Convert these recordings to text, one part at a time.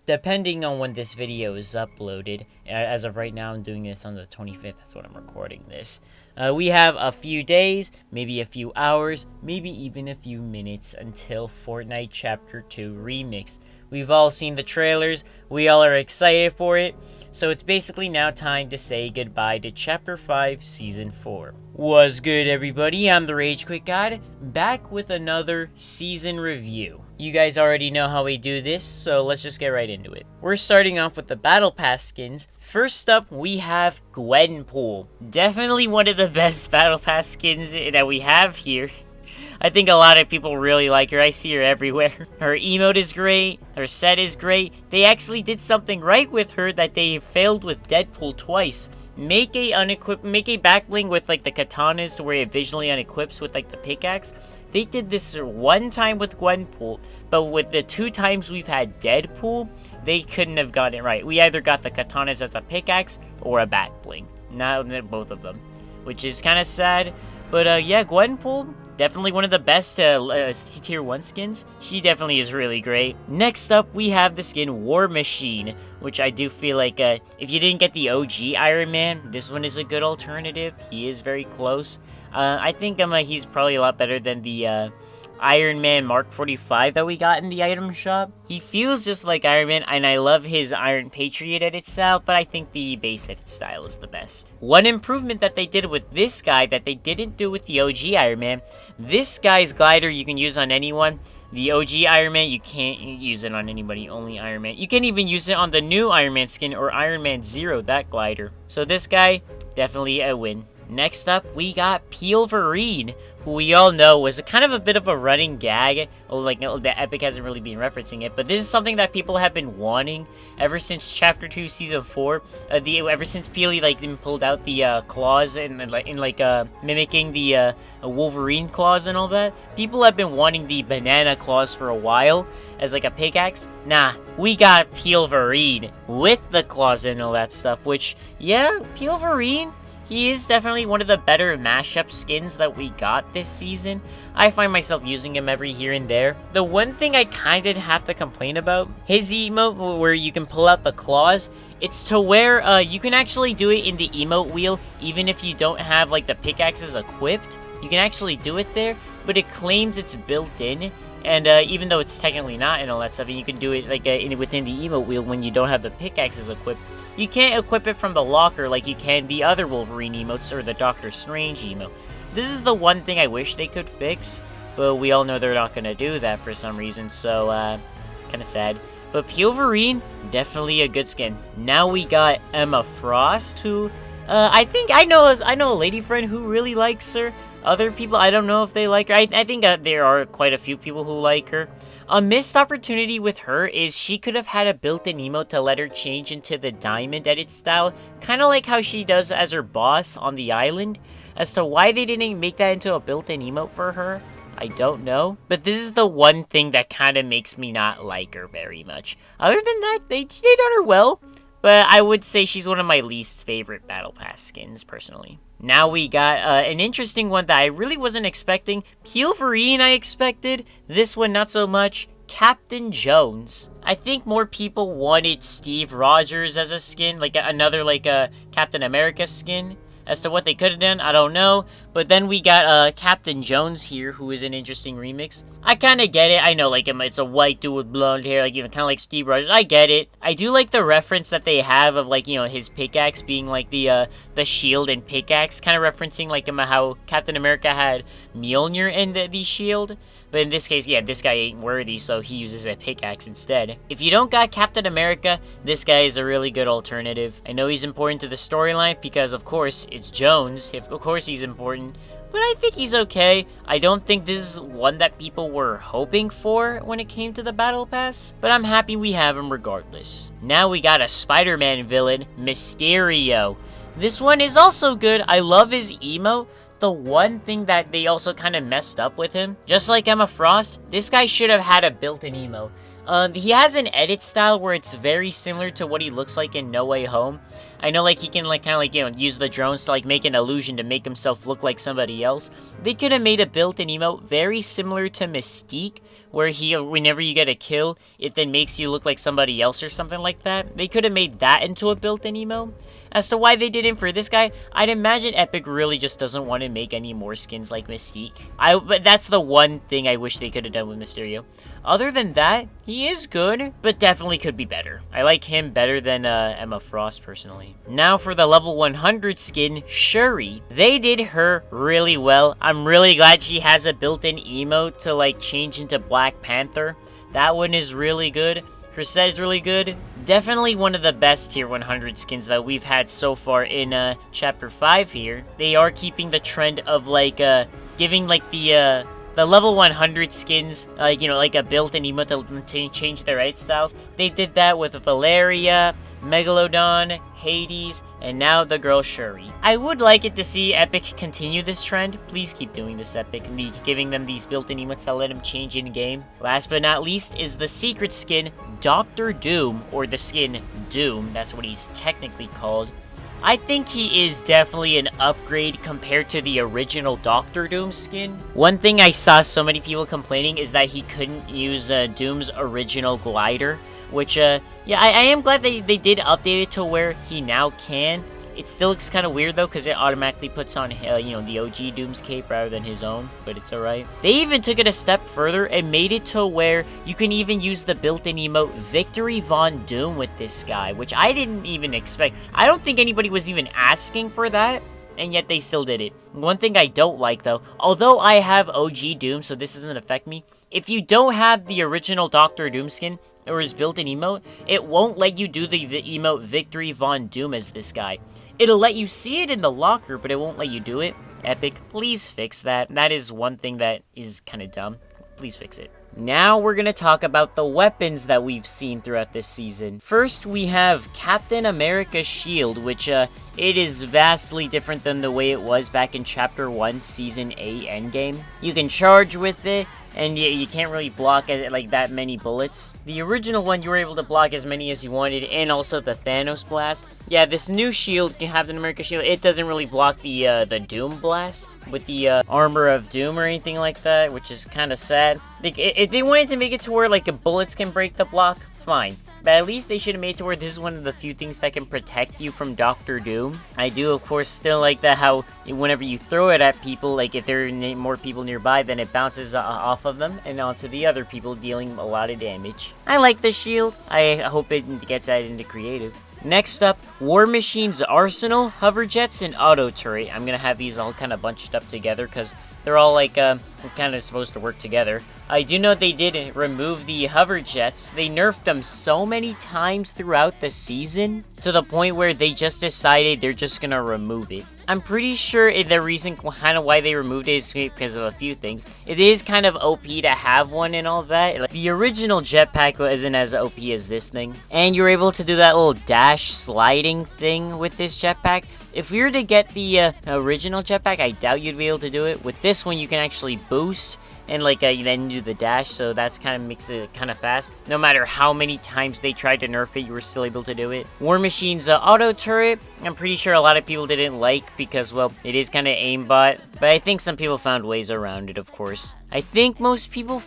depending on when this video is uploaded. As of right now, I'm doing this on the 25th. That's when I'm recording this. We have a few days, maybe a few hours, maybe even a few minutes until Fortnite Chapter 2 Remix. We've all seen the trailers, we all are excited for it, so it's basically now time to say goodbye to Chapter 5 Season 4. What's good, everybody? I'm the Rage Quit God, back with another season review. You guys already know how we do this, so let's just get right into it. We're starting off with the Battle Pass skins. First up, we have Gwenpool. Definitely one of the best Battle Pass skins that we have here. I think a lot of people really like her. I see her everywhere. Her emote is great. Her set is great. They actually did something right with her that they failed with Deadpool twice. Make a back bling with like the katanas to where it visually unequips with like the pickaxe. They did this one time with Gwenpool, but with the two times we've had Deadpool, they couldn't have gotten it right. We either got the katanas as a pickaxe or a back bling. Not both of them, which is kind of sad. But yeah, Gwenpool, definitely one of the best tier 1 skins. She definitely is really great. Next up, we have the skin War Machine, which I do feel like if you didn't get the OG Iron Man, this one is a good alternative. He is very close. I think he's probably a lot better than the Iron Man Mark 45 that we got in the item shop. He feels just like Iron Man, and I love his Iron Patriot edit style, but I think the base edit style is the best. One improvement that they did with this guy that they didn't do with the OG Iron Man, this guy's glider you can use on anyone. The OG Iron Man, you can't use it on anybody, only Iron Man. You can even use it on the new Iron Man skin or Iron Man Zero, that glider. So this guy, definitely a win. Next up, we got Peelverine, who we all know was kind of a bit of a running gag. Like, the Epic hasn't really been referencing it, but this is something that people have been wanting ever since Chapter 2 Season 4. Ever since Peely, like, pulled out the claws and mimicking the Wolverine claws and all that. People have been wanting the banana claws for a while as, like, a pickaxe. Nah, we got Peelverine with the claws and all that stuff, which, yeah, Peelverine, he is definitely one of the better mashup skins that we got this season. I find myself using him every here and there. The one thing I kinda have to complain about, his emote where you can pull out the claws, it's to where you can actually do it in the emote wheel even if you don't have like the pickaxes equipped. You can actually do it there, but it claims it's built in. And even though it's technically not and all that stuff, and you can do it like within the emote wheel when you don't have the pickaxes equipped. You can't equip it from the locker like you can the other Wolverine emotes or the Doctor Strange emote. This is the one thing I wish they could fix, but we all know they're not going to do that for some reason, so kind of sad. But Peelverine, definitely a good skin. Now we got Emma Frost, who I think I know a lady friend who really likes her. Other people, I don't know if they like her. I think there are quite a few people who like her. A missed opportunity with her is she could have had a built-in emote to let her change into the diamond edit style, kind of like how she does as her boss on the island. As to why they didn't make that into a built-in emote for her, I don't know. But this is the one thing that kind of makes me not like her very much. Other than that, they done her well. But I would say she's one of my least favorite Battle Pass skins, personally. Now we got an interesting one that I really wasn't expecting. Peelverine I expected. This one not so much. Captain Jones. I think more people wanted Steve Rogers as a skin. Like another Captain America skin. As to what they could have done, I don't know. But then we got Captain Jones here, who is an interesting remix. I kind of get it. I know, like, it's a white dude with blonde hair, like, even kind of like Steve Rogers. I get it. I do like the reference that they have of, like, his pickaxe being, like, the shield and pickaxe. Kind of referencing, like, how Captain America had Mjolnir and the shield. But in this case, yeah, this guy ain't worthy, so he uses a pickaxe instead. If you don't got Captain America, this guy is a really good alternative. I know he's important to the storyline because, of course, it's Jones. Of course he's important. But I think he's okay. I don't think this is one that people were hoping for when it came to the Battle Pass. But I'm happy we have him regardless. Now we got a Spider-Man villain, Mysterio. This one is also good. I love his emote. The one thing that they also kind of messed up with him, just like Emma Frost, this guy should have had a built-in emote. He has an edit style where it's very similar to what he looks like in No Way Home. I know, like, he can, like, kind of, use the drones to, like, make an illusion to make himself look like somebody else. They could have made a built-in emote very similar to Mystique, where whenever you get a kill, it then makes you look like somebody else or something like that. They could have made that into a built-in emote. As to why they didn't for this guy, I'd imagine Epic really just doesn't want to make any more skins like Mystique. But that's the one thing I wish they could have done with Mysterio. Other than that, he is good, but definitely could be better. I like him better than Emma Frost, personally. Now for the level 100 skin, Shuri. They did her really well. I'm really glad she has a built-in emote to, like, change into Black Panther. That one is really good. Her set is really good. Definitely one of the best tier 100 skins that we've had so far in chapter 5 here. They are keeping the trend of like giving like the level 100 skins, like a built-in emote to change their edit styles. They did that with Valeria, Megalodon, Hades, and now the girl Shuri. I would like it to see Epic continue this trend. Please keep doing this, Epic, and giving them these built-in emotes that let them change in-game. Last but not least is the secret skin, Dr. Doom, or the skin Doom. That's what he's technically called. I think he is definitely an upgrade compared to the original Dr. Doom skin. One thing I saw so many people complaining is that he couldn't use Doom's original glider, which, yeah, I am glad they did update it to where he now can. It still looks kind of weird, though, because it automatically puts on, the OG Doom's cape rather than his own, but it's alright. They even took it a step further and made it to where you can even use the built-in emote Victory Von Doom with this guy, which I didn't even expect. I don't think anybody was even asking for that, and yet they still did it. One thing I don't like, though, although I have OG Doom, so this doesn't affect me, if you don't have the original Dr. Doom skin, or his built-in emote, it won't let you do the emote Victory Von Doom as this guy. It'll let you see it in the locker, but it won't let you do it. Epic, please fix that. That is one thing that is kind of dumb. Please fix it. Now we're going to talk about the weapons that we've seen throughout this season. First, we have Captain America's shield, which it is vastly different than the way it was back in Chapter 1, Season 8 Endgame. You can charge with it, and you can't really block like that many bullets. The original one, you were able to block as many as you wanted, and also the Thanos blast. Yeah, this new shield, Captain America shield, it doesn't really block the Doom blast with the armor of Doom or anything like that, which is kind of sad. If they wanted to make it to where like bullets can break the block, fine. But at least they should have made it to where this is one of the few things that can protect you from Dr. Doom. I do, of course, still like that how whenever you throw it at people, like if there are more people nearby, then it bounces off of them and onto the other people, dealing a lot of damage. I like the shield. I hope it gets added into creative. Next up, War Machine's Arsenal, Hover Jets, and Auto Turret. I'm gonna have these all kind of bunched up together because they're all like kind of supposed to work together. I do know they did remove the Hover Jets. They nerfed them so many times throughout the season to the point where they just decided they're just gonna remove it. I'm pretty sure the reason kind of why they removed it is because of a few things. It is kind of OP to have one and all that. Like, the original jetpack isn't as OP as this thing. And you're able to do that little dash sliding thing with this jetpack. If we were to get the original jetpack, I doubt you'd be able to do it. With this one, you can actually boost and like then do the dash, so that's kind of makes it kind of fast. No matter how many times they tried to nerf it, you were still able to do it. War Machine's auto turret, I'm pretty sure a lot of people didn't like because, well, it is kind of aimbot, but I think some people found ways around it, of course. I think most people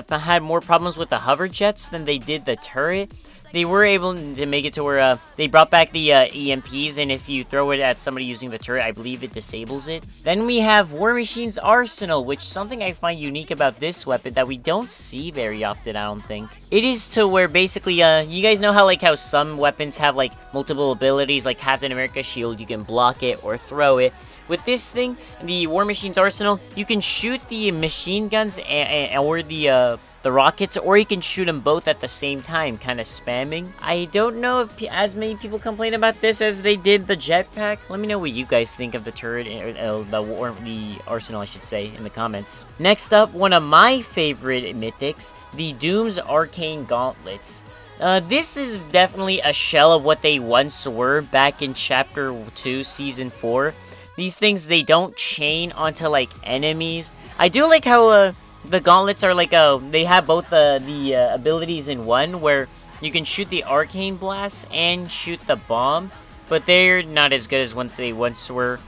had more problems with the hover jets than they did the turret. They were able to make it to where they brought back the EMPs, and if you throw it at somebody using the turret, I believe it disables it. Then we have War Machine's Arsenal, which is something I find unique about this weapon that we don't see very often, I don't think. It is to where basically, you guys know how some weapons have like multiple abilities, like Captain America's shield, you can block it or throw it. With this thing, the War Machine's Arsenal, you can shoot the machine guns or the rockets, or you can shoot them both at the same time, kind of spamming. I don't know if as many people complain about this as they did the jetpack. Let me know what you guys think of the turret, the arsenal, I should say, in the comments. Next up, one of my favorite mythics, the Doom's Arcane Gauntlets. This is definitely a shell of what they once were back in Chapter 2, Season 4. These things, they don't chain onto, like, enemies. I do like how, the gauntlets are like they have both the abilities in one, where you can shoot the arcane blast and shoot the bomb. but they're not as good as what they once were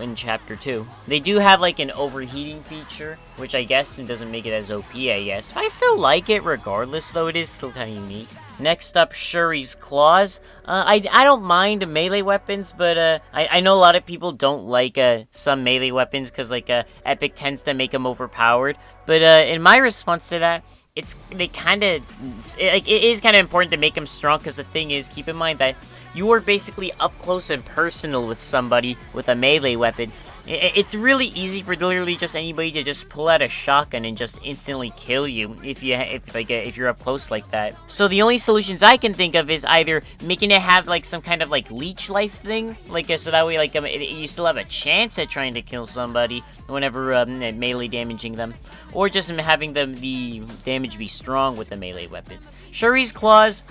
in Chapter 2. They do have like an overheating feature, which I guess doesn't make it as OP, I guess. But I still like it regardless, though it is still kind of unique. Next up, Shuri's Claws. I don't mind melee weapons, but I know a lot of people don't like some melee weapons because like Epic tends to make them overpowered. But in my response to that, it is kind of important to make them strong, because the thing is, keep in mind that you are basically up close and personal with somebody with a melee weapon. It's really easy for literally just anybody to just pull out a shotgun and just instantly kill you if you're up close like that. So the only solutions I can think of is either making it have like some kind of like leech life thing, like so that way like you still have a chance at trying to kill somebody whenever melee damaging them, or just having the damage be strong with the melee weapons. Shuri's Claws,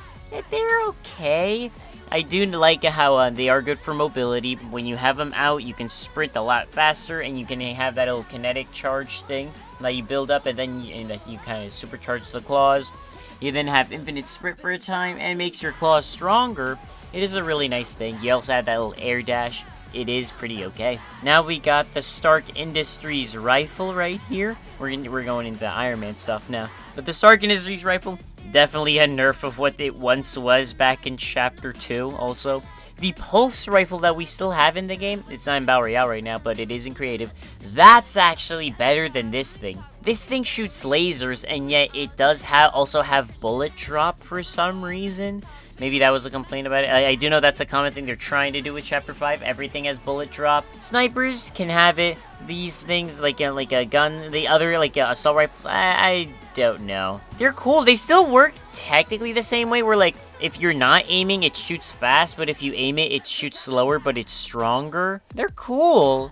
they're okay. I do like how they are good for mobility. When you have them out, you can sprint a lot faster, and you can have that little kinetic charge thing that you build up, and then you kind of supercharge the claws. You then have infinite sprint for a time, and it makes your claws stronger. It is a really nice thing. You also have that little air dash. It is pretty okay. Now we got the Stark Industries rifle right here. We're going into the Iron Man stuff now. But the Stark Industries rifle, definitely a nerf of what it once was back in Chapter 2 also. The Pulse rifle that we still have in the game, it's not in Battle Royale right now, but it is in Creative. That's actually better than this thing. This thing shoots lasers, and yet it does also have bullet drop for some reason. Maybe that was a complaint about it. I do know that's a common thing they're trying to do with Chapter 5. Everything has bullet drop. Snipers can have it. These things, like a gun, the other, like assault rifles, I don't know. They're cool. They still work technically the same way, where like, if you're not aiming, it shoots fast, but if you aim it, it shoots slower, but it's stronger. They're cool,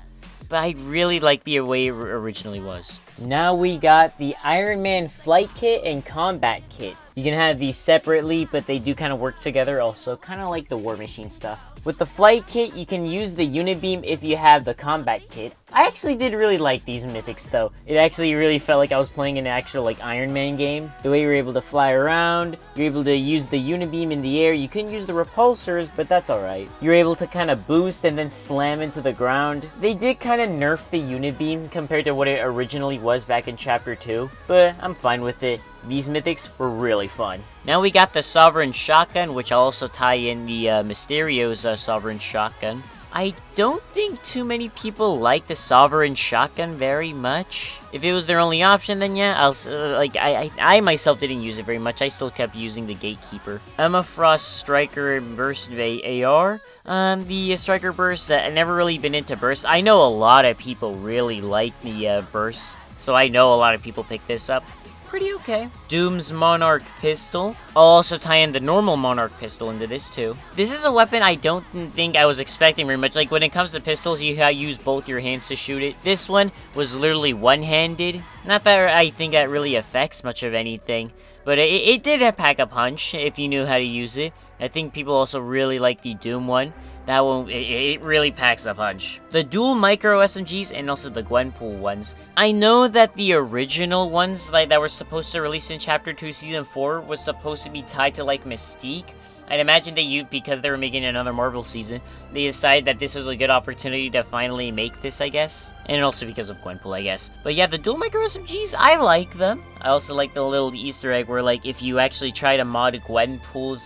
but I really like the way it originally was. Now we got the Iron Man Flight Kit and Combat Kit. You can have these separately, but they do kind of work together also, kind of like the War Machine stuff. With the Flight Kit, you can use the Unibeam if you have the Combat Kit. I actually did really like these mythics though. It actually really felt like I was playing an actual like Iron Man game. The way you're able to fly around, you're able to use the Unibeam in the air. You couldn't use the repulsors, but that's alright. You're able to kind of boost and then slam into the ground. They did kind of nerf the Unibeam compared to what it originally was back in Chapter 2, but I'm fine with it. These mythics were really fun. Now we got the Sovereign Shotgun, which I'll also tie in the Mysterio's Sovereign Shotgun. I don't think too many people like the Sovereign Shotgun very much. If it was their only option, then yeah, I myself didn't use it very much. I still kept using the Gatekeeper. Emma Frost Striker Burst AR. The Striker Burst, I've never really been into bursts. I know a lot of people really like the bursts, so I know a lot of people pick this up. Pretty okay. Doom's Monarch Pistol. I'll also tie in the normal Monarch Pistol into this too. This is a weapon I don't think I was expecting very much. Like when it comes to pistols, you use both your hands to shoot it. This one was literally one-handed. Not that I think that really affects much of anything, but it did pack a punch if you knew how to use it. I think people also really like the Doom one. That one, it really packs a punch. The dual micro SMGs and also the Gwenpool ones. I know that the original ones that were supposed to release in Chapter 2 Season 4 was supposed to be tied to like Mystique. I'd imagine because they were making another Marvel season, they decided that this was a good opportunity to finally make this, I guess. And also because of Gwenpool, I guess. But yeah, the dual micro SMGs, I like them. I also like the little Easter egg where, like, if you actually try to mod Gwenpool's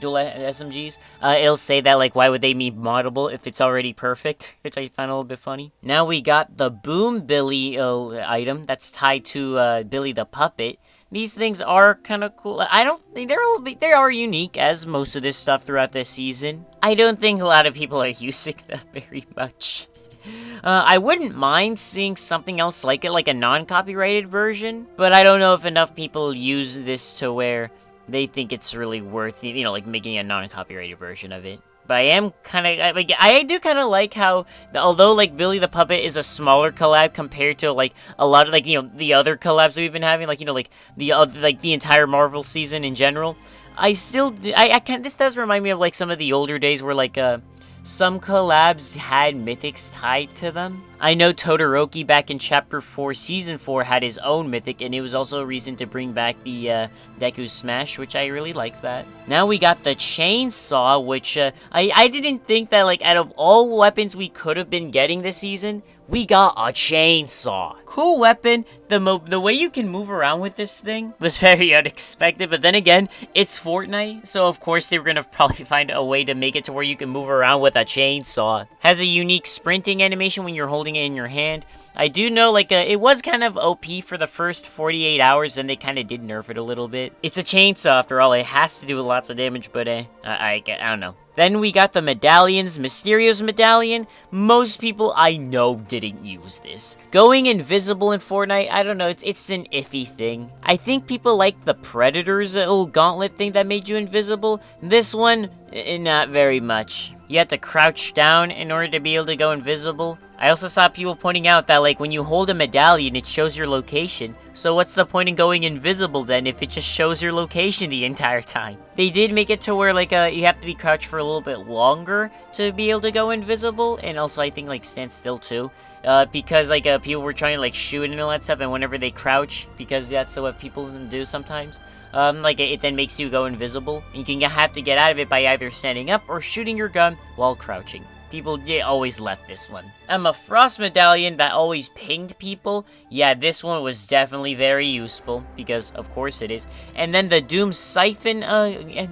dual SMGs, it'll say that, like, why would they be moddable if it's already perfect? Which I find a little bit funny. Now we got the Boom Billy item that's tied to Billy the Puppet. These things are kind of cool. I don't think they are unique, as most of this stuff throughout this season. I don't think a lot of people are using them very much. I wouldn't mind seeing something else like it, like a non-copyrighted version, but I don't know if enough people use this to where they think it's really worth, like making a non-copyrighted version of it. But I am kind of, I do kind of like how, although, like, Billy the Puppet is a smaller collab compared to, like, a lot of, like, the other collabs we've been having, like, the entire Marvel season in general, this does remind me of, like, some of the older days where, like, some collabs had mythics tied to them. I know Todoroki back in Chapter 4, Season 4 had his own mythic, and it was also a reason to bring back the Deku Smash, which I really like that. Now we got the Chainsaw, which I didn't think that, like, out of all weapons we could have been getting this season, we got a chainsaw. Cool weapon. The way you can move around with this thing was very unexpected, but then again, it's Fortnite, so of course they were gonna probably find a way to make it to where you can move around with a chainsaw. Has a unique sprinting animation when you're holding it in your hand. I do know, like, it was kind of OP for the first 48 hours, then they kind of did nerf it a little bit. It's a chainsaw, after all. It has to do lots of damage, but, I don't know. Then we got the medallions. Mysterio's medallion. Most people I know didn't use this. Going invisible in Fortnite, I don't know, it's an iffy thing. I think people like the Predator's little gauntlet thing that made you invisible. This one, not very much. You have to crouch down in order to be able to go invisible. I also saw people pointing out that, like, when you hold a medallion, it shows your location. So what's the point in going invisible then if it just shows your location the entire time? They did make it to where, like, you have to be crouched for a little bit longer to be able to go invisible. And also, I think, like, stand still too. Because, like, people were trying to, like, shoot and all that stuff. And whenever they crouch, because that's what people do sometimes. Like, it then makes you go invisible. And you can have to get out of it by either standing up or shooting your gun while crouching. People always left this one. A Frost medallion that always pinged people. Yeah, this one was definitely very useful, because of course it is. And then the Doom Siphon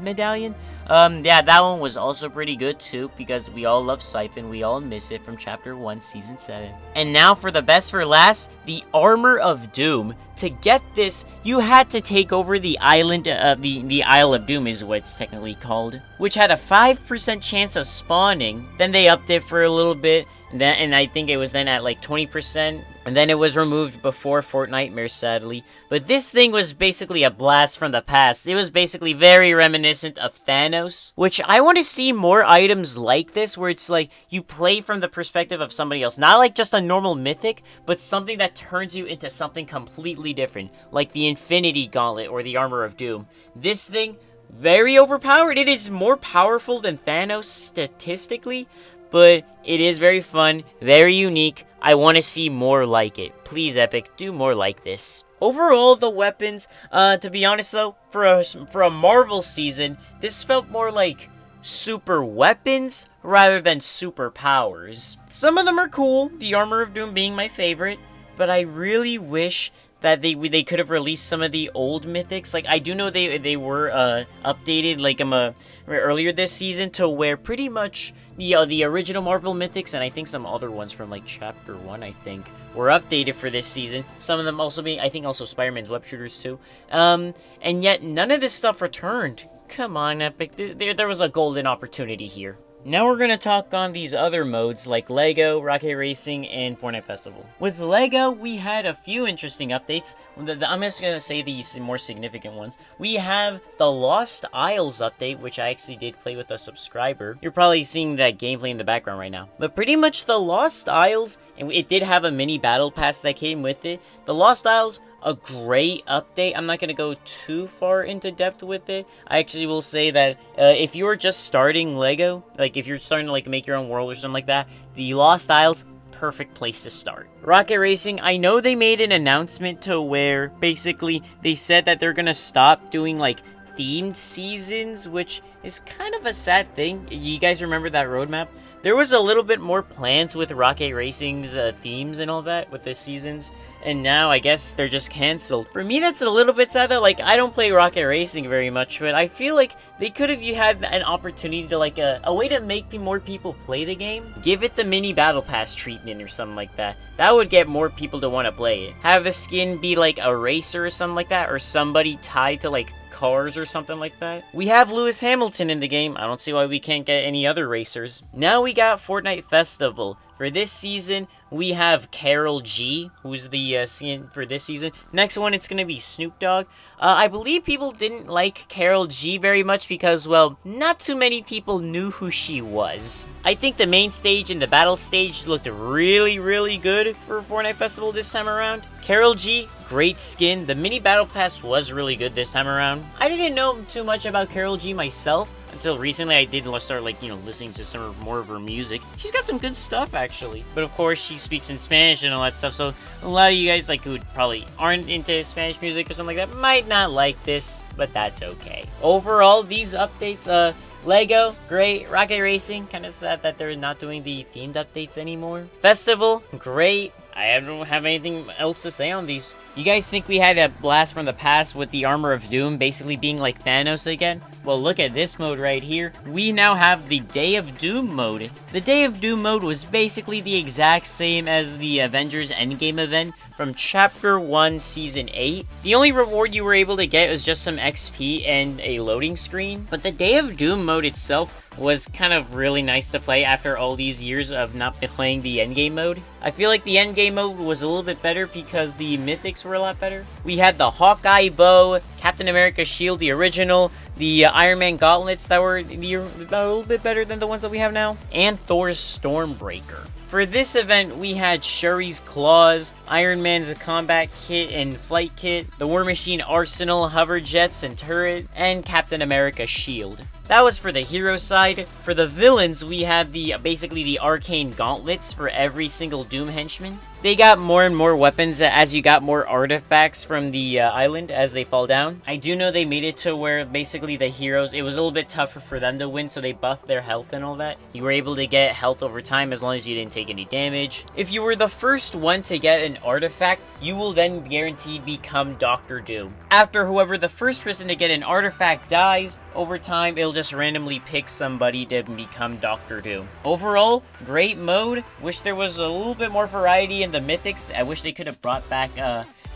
medallion. Yeah, that one was also pretty good too, because we all love Siphon. We all miss it from Chapter 1, Season 7. And now for the best for last, the Armor of Doom. To get this, you had to take over the island, the Isle of Doom is what it's technically called, which had a 5% chance of spawning. Then they upped it for a little bit, and I think it was then at like 20%, and then it was removed before Fortnitemares, sadly. But this thing was basically a blast from the past. It was basically very reminiscent of Thanos, which I want to see more items like this, where it's like you play from the perspective of somebody else. Not like just a normal mythic, but something that turns you into something completely different, like the Infinity Gauntlet or the Armor of Doom. This thing, very overpowered. It is more powerful than Thanos statistically, but it is very fun, very unique. I want to see more like it. Please, Epic, do more like this. Overall, the weapons, to be honest though, for a Marvel season, this felt more like super weapons rather than superpowers. Some of them are cool, the Armor of Doom being my favorite, but I really wish that they could have released some of the old mythics. Like, I do know they were updated, like, earlier this season, to where pretty much the original Marvel mythics, and I think some other ones from, like, Chapter 1, I think, were updated for this season. Some of them also being, I think, also Spider-Man's web shooters, too. And yet, none of this stuff returned. Come on, Epic. There was a golden opportunity here. Now we're going to talk on these other modes like LEGO, Rocket Racing, and Fortnite Festival. With LEGO, we had a few interesting updates. I'm just going to say these more significant ones. We have the Lost Isles update, which I actually did play with a subscriber. You're probably seeing that gameplay in the background right now. But pretty much the Lost Isles, and it did have a mini battle pass that came with it. The Lost Isles, a great update. I'm not going to go too far into depth with it. I actually will say that if you're just starting LEGO, like if you're starting to like make your own world or something like that, the Lost Isles, perfect place to start. Rocket Racing, I know they made an announcement to where basically they said that they're going to stop doing like themed seasons, which is kind of a sad thing. You guys remember that roadmap? There was a little bit more plans with Rocket Racing's themes and all that with the seasons, and now I guess they're just canceled. For me, that's a little bit sad though. Like, I don't play Rocket Racing very much, but I feel like they could have had an opportunity to like a way to make more people play the game. Give it the mini battle pass treatment or something like that. That would get more people to want to play it. Have a skin be like a racer or something like that, or somebody tied to like cars or something like that. We have Lewis Hamilton in the game. I don't see why we can't get any other racers. Now we got Fortnite Festival. For this season, we have Karol G, who's the skin for this season. Next one, it's going to be Snoop Dogg. I believe people didn't like Karol G very much because, well, not too many people knew who she was. I think the main stage and the battle stage looked really, really good for Fortnite Festival this time around. Karol G, great skin. The mini battle pass was really good this time around. I didn't know too much about Karol G myself until recently I did start, like, listening to some more of her music. She's got some good stuff, actually. But of course, she speaks in Spanish and all that stuff, so a lot of you guys, like, who probably aren't into Spanish music or something like that might not like this, but that's okay. Overall, these updates, Lego, great. Rocket Racing, kind of sad that they're not doing the themed updates anymore. Festival, great. I don't have anything else to say on these. You guys think we had a blast from the past with the Armor of Doom basically being like Thanos again? Well, look at this mode right here. We now have the Day of Doom mode. The Day of Doom mode was basically the exact same as the Avengers Endgame event from Chapter 1, Season 8. The only reward you were able to get was just some XP and a loading screen. But the Day of Doom mode itself was kind of really nice to play after all these years of not playing the endgame mode. I feel like the endgame mode was a little bit better because the mythics were a lot better. We had the Hawkeye bow, Captain America shield, the original, the Iron Man gauntlets that were a little bit better than the ones that we have now, and Thor's Stormbreaker. For this event, we had Shuri's Claws, Iron Man's combat kit and flight kit, the War Machine arsenal, hover jets and turret, and Captain America's shield. That was for the hero side. For the villains, we had basically the arcane gauntlets for every single Doom henchman. They got more and more weapons as you got more artifacts from the island as they fall down. I do know they made it to where basically the heroes, it was a little bit tougher for them to win, so they buffed their health and all that. You were able to get health over time as long as you didn't take any damage. If you were the first one to get an artifact, you will then guaranteed become Doctor Doom. After whoever the first person to get an artifact dies, over time it'll just randomly pick somebody to become Doctor Doom. Overall, great mode. Wish there was a little bit more variety in the mythics. I wish they could have brought back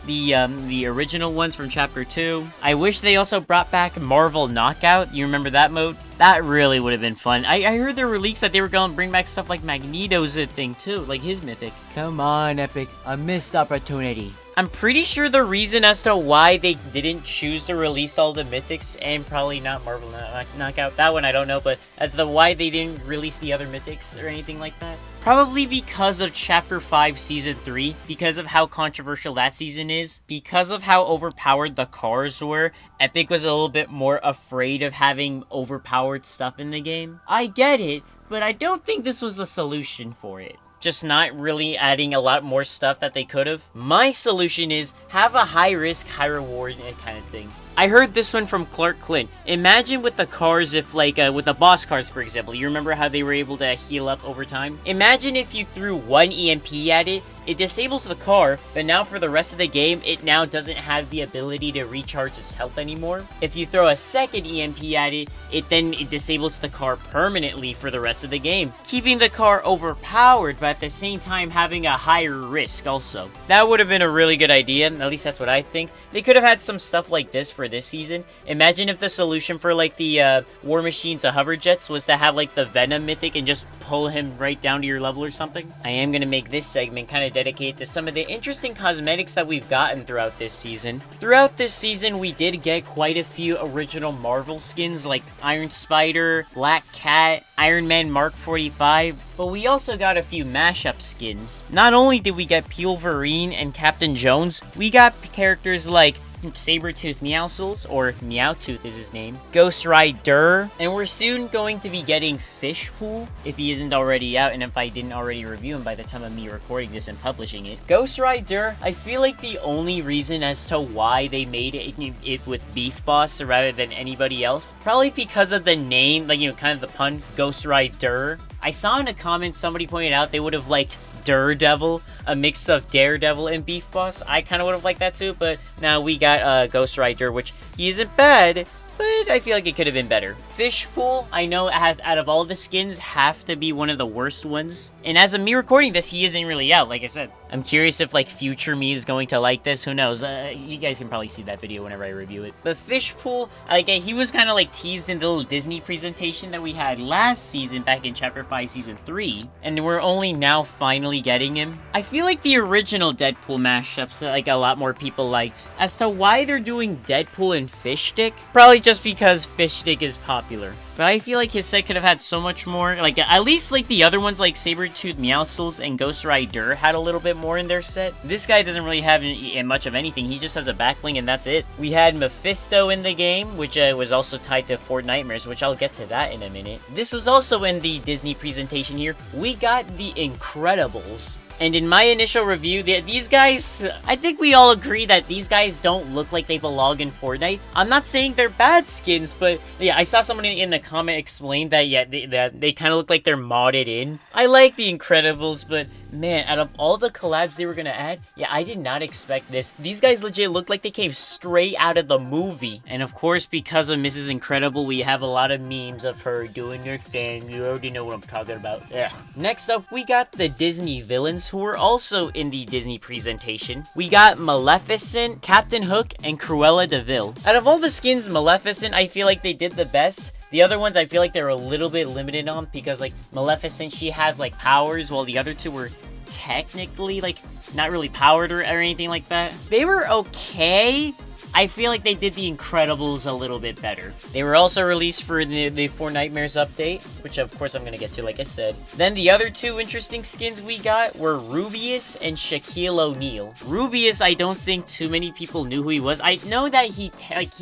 the original ones from Chapter 2. I wish they also brought back Marvel Knockout. You remember that mode? That really would have been fun. I heard there were leaks that they were going to bring back stuff like Magneto's thing too, like his mythic. Come on, Epic. A missed opportunity. I'm pretty sure the reason as to why they didn't choose to release all the mythics, and probably not Marvel Knockout, that one I don't know, but as the why they didn't release the other mythics or anything like that, probably because of Chapter 5 Season 3, because of how controversial that season is, because of how overpowered the cars were. Epic was a little bit more afraid of having overpowered stuff in the game. I get it, but I don't think this was the solution for it. Just not really adding a lot more stuff that they could have. My solution is have a high risk, high reward kind of thing. I heard this one from Clark Clint. Imagine with the cars if, like, with the boss cars, for example, you remember how they were able to heal up over time? Imagine if you threw one EMP at it, it disables the car, but now for the rest of the game, it now doesn't have the ability to recharge its health anymore. If you throw a second EMP at it, it disables the car permanently for the rest of the game, keeping the car overpowered, but at the same time having a higher risk also. That would have been a really good idea, at least that's what I think. They could have had some stuff like this for this season. Imagine if the solution for, like, the War Machine's hover jets was to have, like, the Venom mythic and just pull him right down to your level or something. I am going to make this segment kind of dedicated to some of the interesting cosmetics that we've gotten throughout this season. Throughout this season, we did get quite a few original Marvel skins like Iron Spider, Black Cat, Iron Man Mark 45, but we also got a few mashup skins. Not only did we get Peelverine and Captain Jones, we got characters like Sabretooth Meowscles, or Meowtooth is his name, Ghost Rider, and we're soon going to be getting Fishpool, if he isn't already out, and if I didn't already review him by the time of me recording this and publishing it. Ghost Rider, I feel like the only reason as to why they made it with Beef Boss rather than anybody else, probably because of the name, like, kind of the pun, Ghost Rider. I saw in a comment somebody pointed out they would have liked Daredevil, a mix of Daredevil and Beef Boss. I kind of would have liked that too, but now we got Ghost Rider, which he isn't bad, but I feel like it could have been better. Fishpool, I know out of all the skins, have to be one of the worst ones. And as of me recording this, he isn't really out, like I said. I'm curious if, like, future me is going to like this. Who knows? You guys can probably see that video whenever I review it. But Fishpool, like, he was kind of, like, teased in the little Disney presentation that we had last season, back in Chapter 5, Season 3. And we're only now finally getting him. I feel like the original Deadpool mashups, like, a lot more people liked. As to why they're doing Deadpool and Fishstick, probably just because Fishstick is popular. But I feel like his set could have had so much more, like, at least, like, the other ones, like Sabretooth Meowscles and Ghost Rider had a little bit bit more in their set. This guy doesn't really have much of anything. He just has a back bling and that's it. We had Mephisto in the game, which was also tied to Fortnitemares, which I'll get to that in a minute. This was also in the Disney presentation here. We got the Incredibles. And in my initial review, these guys, I think we all agree that these guys don't look like they belong in Fortnite. I'm not saying they're bad skins, but yeah, I saw someone in a comment explain that, yeah, they kind of look like they're modded in. I like the Incredibles, but man, out of all the collabs they were gonna add, yeah, I did not expect this. These guys legit look like they came straight out of the movie. And of course, because of Mrs. Incredible, we have a lot of memes of her doing her thing. You already know what I'm talking about. Yeah. Next up, we got the Disney villains, who were also in the Disney presentation. We got Maleficent, Captain Hook, and Cruella de Vil. Out of all the skins, Maleficent, I feel like they did the best. The other ones, I feel like they're a little bit limited on, because, like, Maleficent, she has, like, powers, while the other two were technically, like, not really powered or anything like that. They were okay. I feel like they did the Incredibles a little bit better. They were also released for the Fortnitemares update, which of course I'm going to get to, like I said. Then the other two interesting skins we got were Rubius and Shaquille O'Neal. Rubius, I don't think too many people knew who he was. I know that he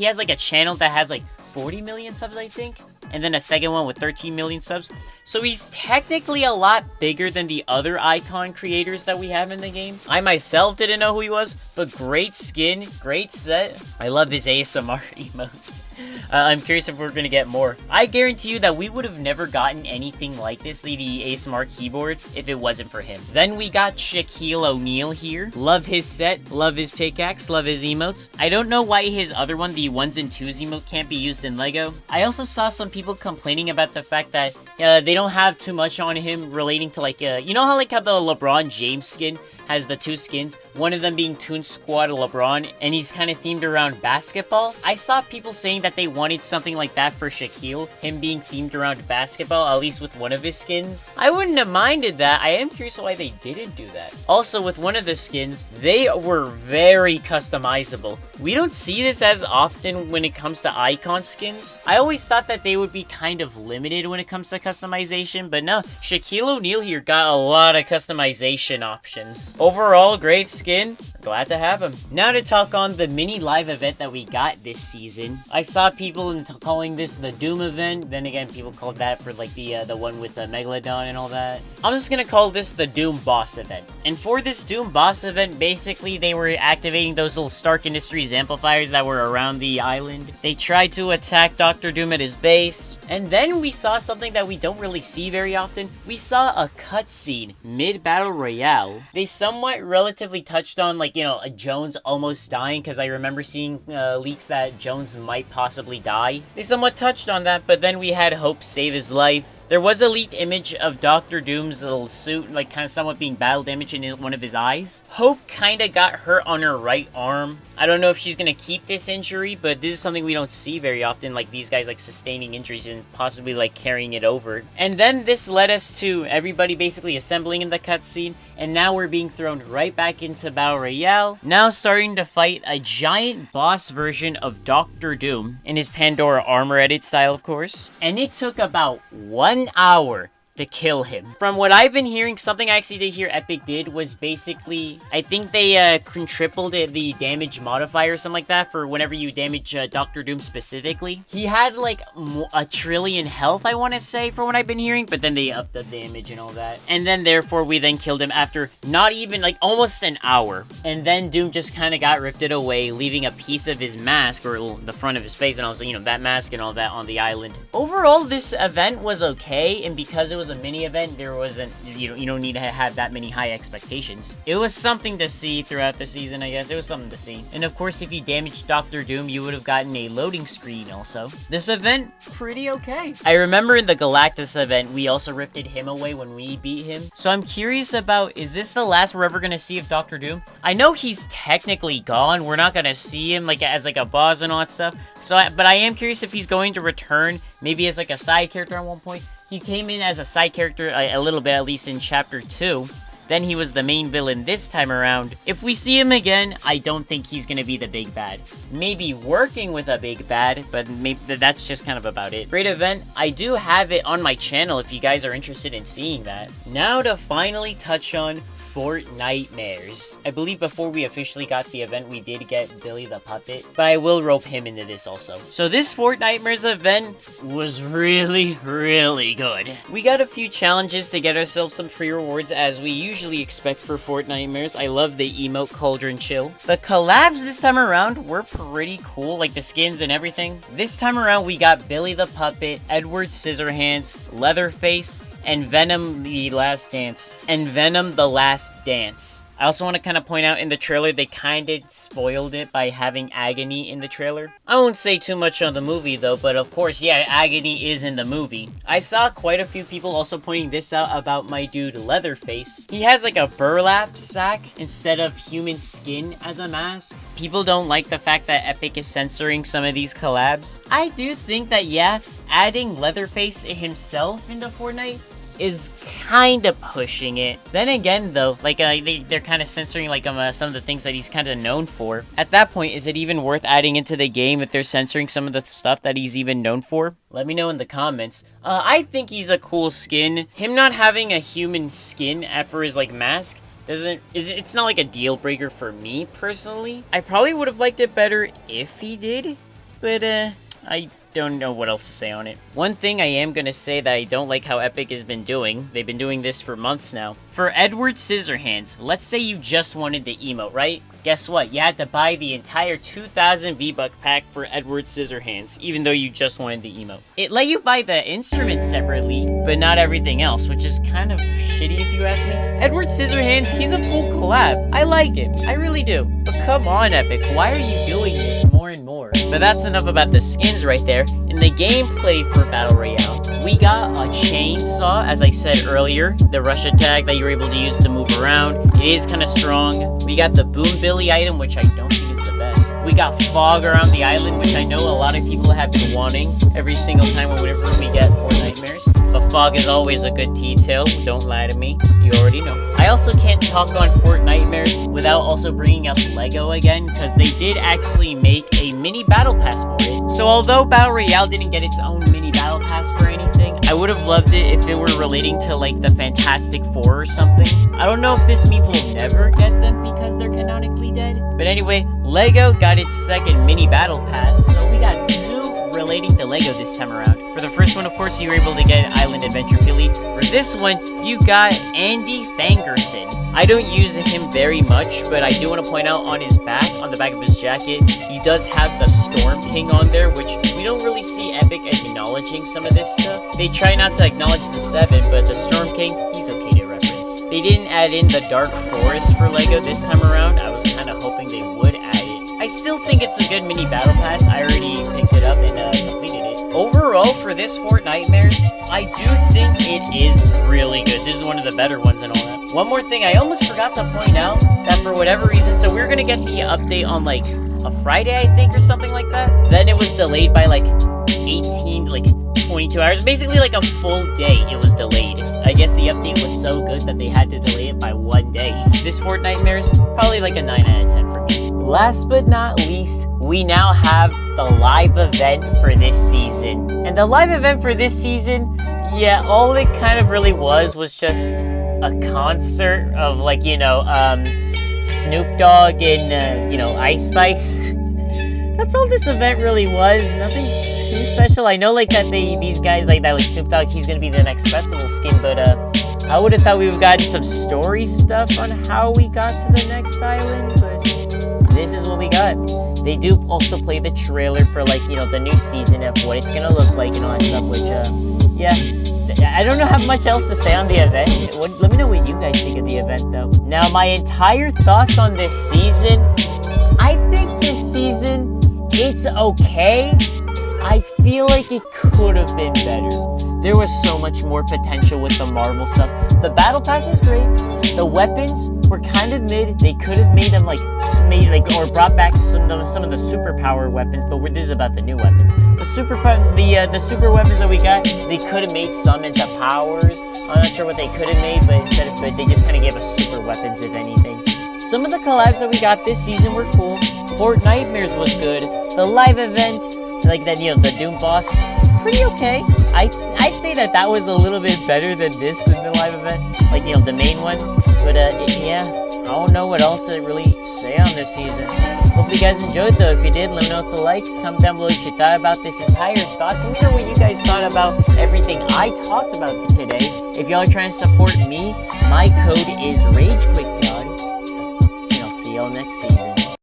has like a channel that has like 40 million subs, I think. And then a second one with 13 million subs. So he's technically a lot bigger than the other icon creators that we have in the game. I myself didn't know who he was, but great skin, great set. I love his ASMR emote. I'm curious if we're going to get more. I guarantee you that we would have never gotten anything like this, the ASMR keyboard, if it wasn't for him. Then we got Shaquille O'Neal here. Love his set, love his pickaxe, love his emotes. I don't know why his other one, the 1s and 2s emote, can't be used in LEGO. I also saw some people complaining about the fact that they don't have too much on him relating to, like, you know how the LeBron James skin has the two skins, one of them being Toon Squad LeBron, and he's kind of themed around basketball. I saw people saying that they wanted something like that for Shaquille, him being themed around basketball, at least with one of his skins. I wouldn't have minded that. I am curious why they didn't do that. Also, with one of the skins, they were very customizable. We don't see this as often when it comes to icon skins. I always thought that they would be kind of limited when it comes to customization, but no, Shaquille O'Neal here got a lot of customization options. Overall, great skin. Glad to have him. Now to talk on the mini live event that we got this season. I saw people calling this the Doom event. Then again, people called that for like the one with the Megalodon and all that. I'm just gonna call this the Doom boss event. And for this Doom boss event, basically they were activating those little Stark Industries amplifiers that were around the island. They tried to attack Dr. Doom at his base. And then we saw something that we don't really see very often. We saw a cutscene mid-battle royale. They somewhat relatively touched on, like, you know, Jones almost dying, because I remember seeing leaks that Jones might possibly die. They somewhat touched on that, but then we had Hope save his life. There was a leaked image of Dr. Doom's little suit, like, kind of somewhat being battle damaged in one of his eyes. Hope kind of got hurt on her right arm. I don't know if she's going to keep this injury, but this is something we don't see very often, like these guys, like, sustaining injuries and possibly, like, carrying it over. And then this led us to everybody basically assembling in the cutscene, and now we're being thrown right back into Battle Royale, now starting to fight a giant boss version of Dr. Doom, in his Pandora armor edit style, of course. And it took about 1 hour to kill him. From what I've been hearing, something I actually did hear Epic did was basically, I think they tripled the damage modifier or something like that for whenever you damage Dr. Doom specifically. He had like 1 trillion health, I want to say, from what I've been hearing, but then they upped the damage and all that. And then therefore we then killed him after not even, like, almost an hour. And then Doom just kind of got rifted away, leaving a piece of his mask, or the front of his face, and also, you know, that mask and all that on the island. Overall, this event was okay, and because it was a mini event, there wasn't, you don't need to have that many high expectations. It was something to see throughout the season, I guess. It was something to see. And of course, if you damaged Dr. Doom, you would have gotten a loading screen also. This event, pretty okay. I remember in the Galactus event, we also rifted him away when we beat him. So I'm curious about, is this the last we're ever going to see of Dr. Doom? I know he's technically gone. We're not going to see him like as like a boss and all that stuff. But I am curious if he's going to return, maybe as like a side character at one point. He came in as a side character a little bit, at least in Chapter 2. Then he was the main villain this time around. If we see him again, I don't think he's going to be the big bad. Maybe working with a big bad, but maybe that's just kind of about it. Great event. I do have it on my channel if you guys are interested in seeing that. Now to finally touch on Fortnitemares. I believe before we officially got the event, we did get Billy the Puppet, but I will rope him into this also. So this Fortnitemares event was really, really good. We got a few challenges to get ourselves some free rewards as we usually expect for Fortnitemares. I love the emote Cauldron Chill. The collabs this time around were pretty cool, like the skins and everything. This time around, we got Billy the Puppet, Edward Scissorhands, Leatherface, and Venom the Last Dance. I also want to kind of point out in the trailer, they kind of spoiled it by having Agony in the trailer. I won't say too much on the movie though, but of course, yeah, Agony is in the movie. I saw quite a few people also pointing this out about my dude Leatherface. He has like a burlap sack instead of human skin as a mask. People don't like the fact that Epic is censoring some of these collabs. I do think that, yeah, adding Leatherface himself into Fortnite is kind of pushing it. Then again though, like they're kind of censoring like some of the things that he's kind of known for. At that point, is it even worth adding into the game if they're censoring some of the stuff that he's even known for? Let me know in the comments. I think he's a cool skin. Him not having a human skin for his like mask it's not like a deal breaker for me personally. I probably would have liked it better if he did, but I don't know what else to say on it. One thing I am gonna say that I don't like how Epic has been doing, they've been doing this for months now. For Edward Scissorhands, let's say you just wanted the emote, right? Guess what? You had to buy the entire 2,000 V-Buck pack for Edward Scissorhands, even though you just wanted the emote. It let you buy the instruments separately, but not everything else, which is kind of shitty if you ask me. Edward Scissorhands, he's a cool collab. I like him. I really do. But come on, Epic, why are you doing this more and more? But that's enough about the skins right there. In the gameplay for Battle Royale, we got a chainsaw, as I said earlier, the rush attack that you're able to use to move around. It is kind of strong. We got the Boom Billy item, which I don't think is the best. We got fog around the island, which I know a lot of people have been wanting every single time whenever we get Fortnitemares. The fog is always a good detail, don't lie to me, you already know. I also can't talk on Fortnitemares without also bringing up Lego again, because they did actually make a mini battle pass for it. So although Battle Royale didn't get its own mini battle pass for anything, I would have loved it if it were relating to like the Fantastic Four or something. I don't know if this means we'll never get them because they're canonically dead. But anyway, Lego got its second mini battle pass, so we got two relating to Lego this time around. For the first one, of course, you were able to get Island Adventure Billy. For this one, you got Andy Fangerson. I don't use him very much, but I do want to point out on his back, on the back of his jacket, he does have the Storm King on there, which we don't really see Epic acknowledging some of this stuff. They try not to acknowledge the 7, but the Storm King, he's okay to reference. They didn't add in the Dark Forest for Lego this time around. I was kind of hoping they would add it. I still think it's a good mini battle pass. I already picked it up and completed it. Overall, for this Fortnitemares, I do think it is really good. This is one of the better ones and all that. One more thing, I almost forgot to point out that for whatever reason, so we were gonna get the update on like a Friday, I think, or something like that. Then it was delayed by like 22 hours. Basically like a full day it was delayed. I guess the update was so good that they had to delay it by one day. This Fortnitemares, probably like a 9 out of 10 for me. Last but not least, we now have the live event for this season. And the live event for this season, yeah, all it kind of really was just a concert of like, Snoop Dogg and, Ice Spice. That's all this event really was. Nothing too special. I know like that these guys like that, like Snoop Dogg, he's gonna be the next festival skin, but I would have thought we would have gotten some story stuff on how we got to the next island, but this is what we got. They do also play the trailer for like, the new season of what it's gonna look like and all that stuff, which yeah. I don't know how much else to say on the event. Let me know what you guys think of the event though. Now my entire thoughts on this season, I think this season, it's okay. I feel like it could have been better. There was so much more potential with the Marvel stuff. The battle pass is great. The weapons were kind of mid. They could have made them or brought back some of the superpower weapons. But this is about the new weapons. The super weapons that we got, they could have made some into powers. I'm not sure what they could have made, but they just kind of gave us super weapons if anything. Some of the collabs that we got this season were cool. Fortnitemares was good. The live event, like that, the Doom boss, pretty okay. I'd say that was a little bit better than this in the live event. like, the main one. But yeah, I don't know what else to really say on this season. Hope you guys enjoyed though. If you did, let me know with a like. Comment down below what you thought about this entire thoughts. Let me know what you guys thought about everything I talked about today. If y'all are trying to support me, my code is RageQuick, y'all. And I'll see y'all next season.